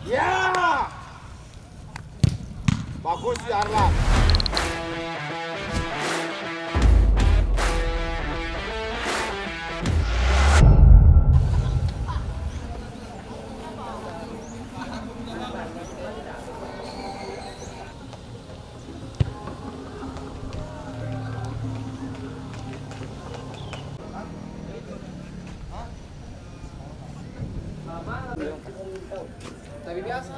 Ya. Bagus ya Arlan. Tapi biasa.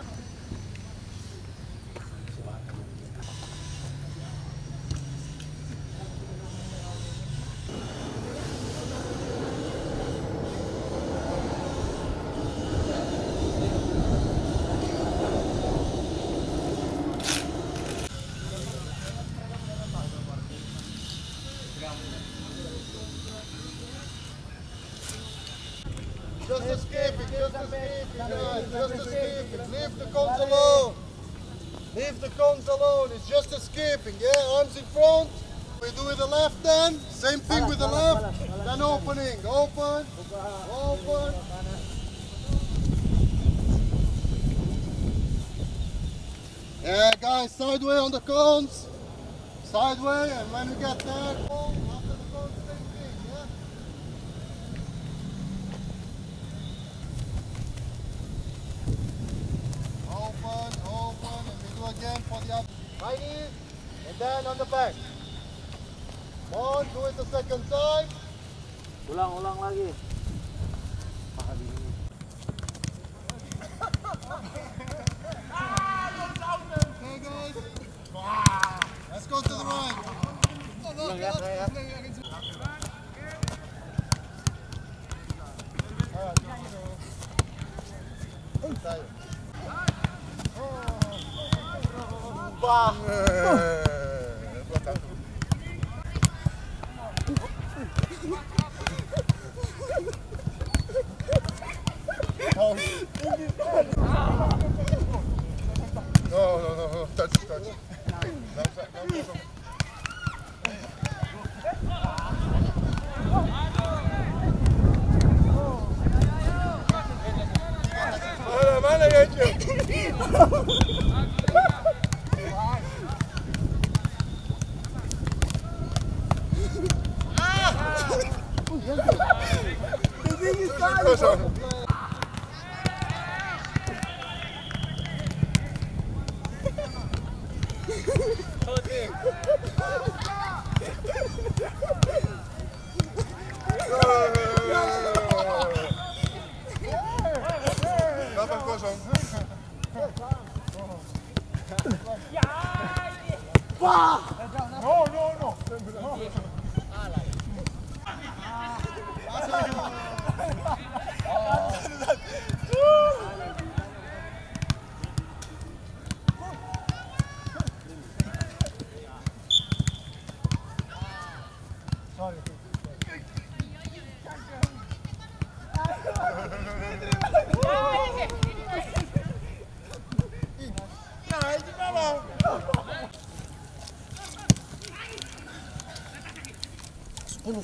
Just escaping, guys, just escaping. Leave the cones alone. Leave the cones alone, it's just escaping, yeah? Arms in front. We do with the left then, same thing with the left. Then opening, open, open. Yeah, guys, sideway on the cones. Sideway, and when we get there, after the cones, same thing, yeah? Open, and we do again for the other. Right here, and then on the back. Come on, do it the second time. Ulang lagi. Okay, guys. Let's go to the right. No, touch. Mana ya, Lapan kosong. No.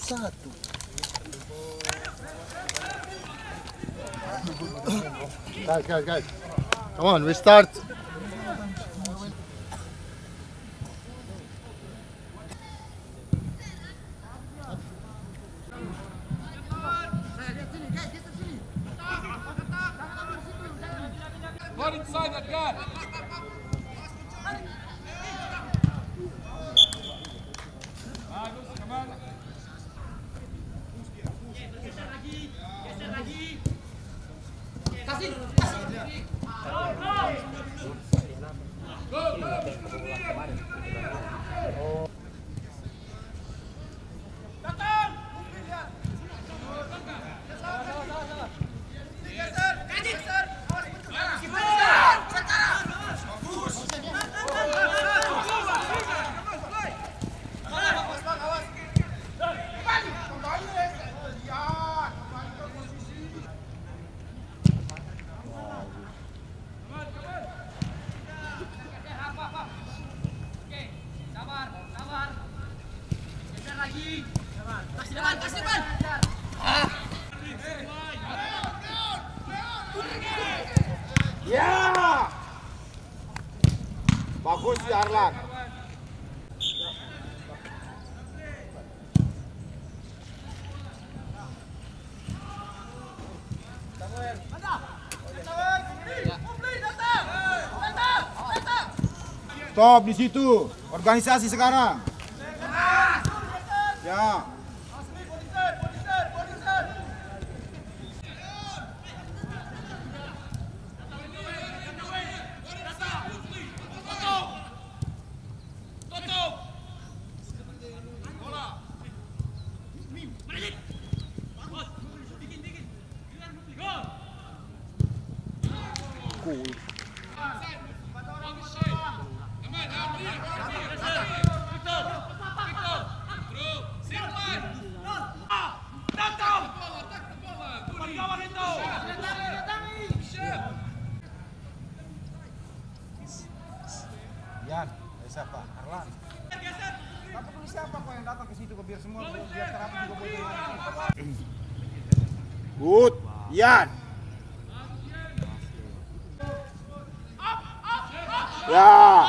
Satu. Guys. Come on, we start. Not inside that guard. Ya. Bagus si Arlan. Stop di situ. Organisasi sekarang. Ya. Yan, siapa? Arlan. Tapi tulis siapa kok yang datang ke situ biar semua biar terapi juga boleh. Good, Yan. Ya.